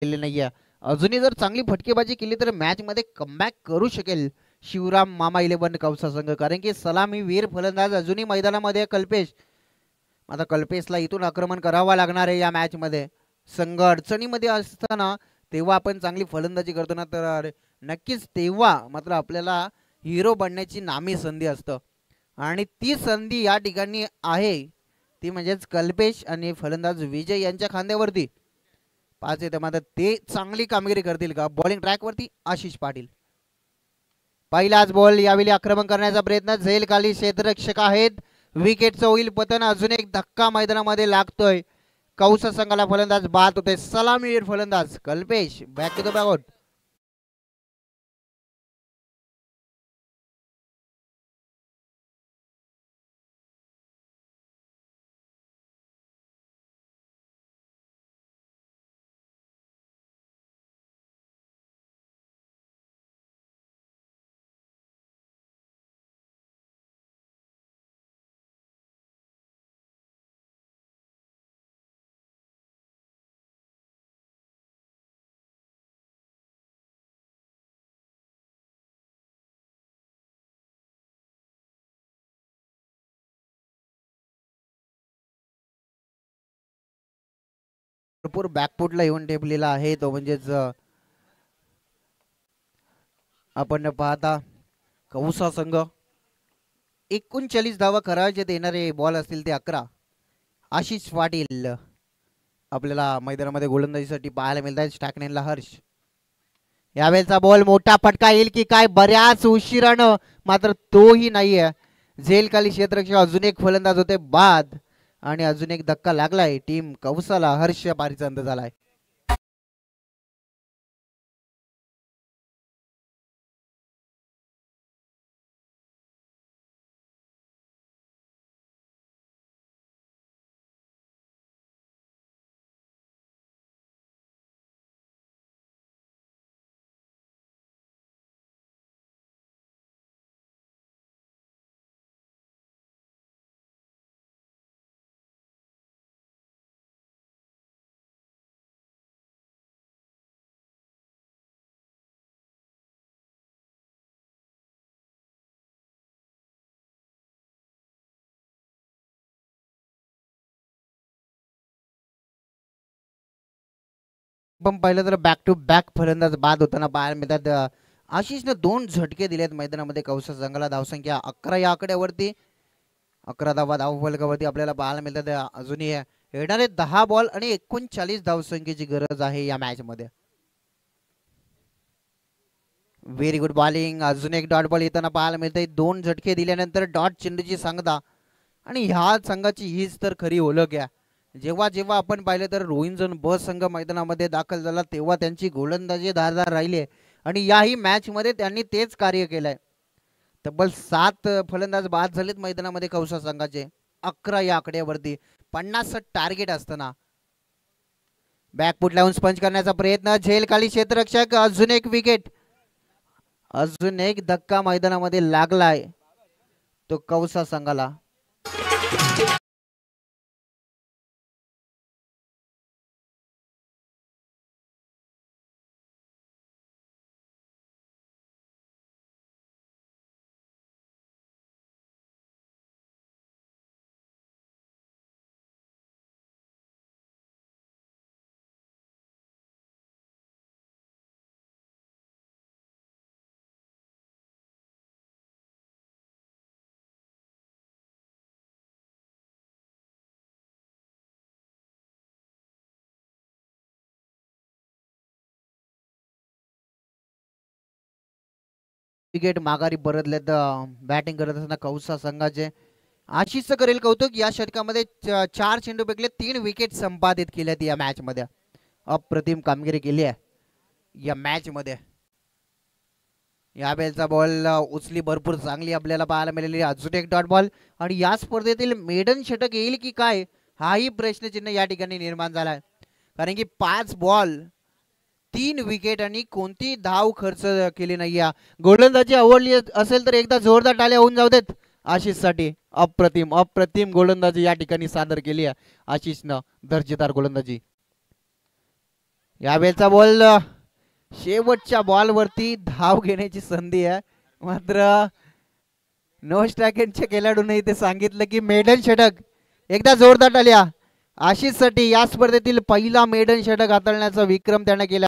नाहीये. अजूनही जर चांगली फटकेबाजी केली तर मॅच मध्ये कमबॅक करू शकेल शिवराम मामा 11 कवसा संघ, कारण की सलामी वीर फलंदाज अजूनही मैदानामध्ये कल्पेश. आता कल्पेशला इथून आक्रमण करावा लागणार आहे या मॅच मध्ये. संघ अडचणीमध्ये असताना तेव्हा आपण चांगली फलंदाजी करतो ना, तर नक्कीच तेव्हा मात्र आपल्याला हिरो बनण्याची नामी संधी असतं आणि ती संधी या ठिकाणी आहे, ती म्हणजेच कल्पेश आणि फलंदाज विजय यांच्या खांद्यावरती. 5 येते मात्र ते चांगली कामगिरी करतील का. बॉलिंग ट्रॅकवरती आशिष पाटील. पहिलाच बॉल, यावेळी आक्रमण करण्याचा प्रयत्न, झेल खाली क्षेत्ररक्षक आहेत, विकेटचं होईल पतन. अजून एक धक्का मैदानामध्ये लागतोय, कौस संघाला फलंदाज बाद होते. सलामीवीर फलंदाज Kalpesh back to the backout. भरपूर बॅकफुटला येऊन टेपलेला आहे तो, म्हणजेच आपण पाहता कौसा संघ 39 धावा करायचे येणारे बॉल असतील ते 11. आशिष पाटील आपल्याला मैदानामध्ये गोलंदाजीसाठी पाहायला मिळत आहे. स्टॅकनेनला हर्ष. यावेळेचा बॉल मोठा फटका येईल की काय, बऱ्याच उशिरानं, मात्र तोही नाहीये. झेल खाली क्षेत्ररक्षक, अजून एक फलंदाज होते बाद आणि अजून एक धक्का लागलाय टीम कौसाला. हर्ष पारीचा अंत झालाय. पण पाहिलं तर बॅक टू बॅक फलंदाज बाद होताना पाहायला मिळतात. आशिषने 2 झटके दिलेत मैदानामध्ये कौसा संघाला. धावसंख्या 11 या आकड्यावरती, 11 धावा धावफलकावरती आपल्याला पाहायला मिळतात. अजूनही येणारे 10 बॉल आणि 39 धावसंख्येची गरज आहे या मॅच मध्ये. Very good bowling. अजून एक डॉट बॉल येताना पाहायला मिळतंय. 2 झटके दिल्यानंतर डॉट चेंडूची सांगता, आणि ह्या संघाची हीच तर खरी ओळख आहे. जेव्हा जेव्हा आपण पाहिलं तर रोहिंजन ब संघ मैदानामध्ये दाखल झाला तेव्हा त्यांची गोलंदाजी धारदार राहिली आणि याही मॅच मध्ये त्यांनी तेच कार्य केलंय. तब्बल 7 फलंदाज बाद झालेत मैदानामध्ये कौसा संघाचे, 11 या आकड्यावरती. 50 टार्गेट असताना बॅकफुट लावून स्पंज करण्याचा प्रयत्न, झेल खाली क्षेत्ररक्षक, अजून एक विकेट, अजून एक धक्का मैदानामध्ये लागलाय तो कौसा संघाला. विकेट माघारी परतलेत बॅटिंग करत असताना कौसा संघाचे. आशिषचं करेल कौतुक, या षटकामध्ये 4 चेंडू फेकले, 3 विकेट संपादित केल्यात या मॅच मध्ये. अप्रतिम कामगिरी केली आहे या मॅच मध्ये. यावेळेचा बॉल उचली भरपूर चांगली आपल्याला पाहायला मिळालेली. अजून एक डॉट बॉल आणि या स्पर्धेतील मेडन षटक येईल की काय हाही प्रश्नचिन्ह या ठिकाणी निर्माण झालाय, कारण की 5 बॉल 3 विकेट आणि कोणती धाव खर्च केली नाही. गोलंदाजी आवडली असेल तर एकदा जोरदार टाळ्या होऊन जाऊ देत आशिष साठी. अप्रतिम अप्रतिम गोलंदाजी या ठिकाणी सादर केली आहे आशिषनं, दर्जेदार गोलंदाजी. यावेळेचा बॉल शेवटच्या बॉलवरती धाव घेण्याची संधी आहे, मात्र नो स्ट्रायकरच्या खेळाडूने इथे सांगितलं की मेडन षटक. एकदा जोरदार टाळ्या आशिष साठी. या स्पर्धेतील पहिला मेडन षटक हाताळण्याचा विक्रम त्याने केला.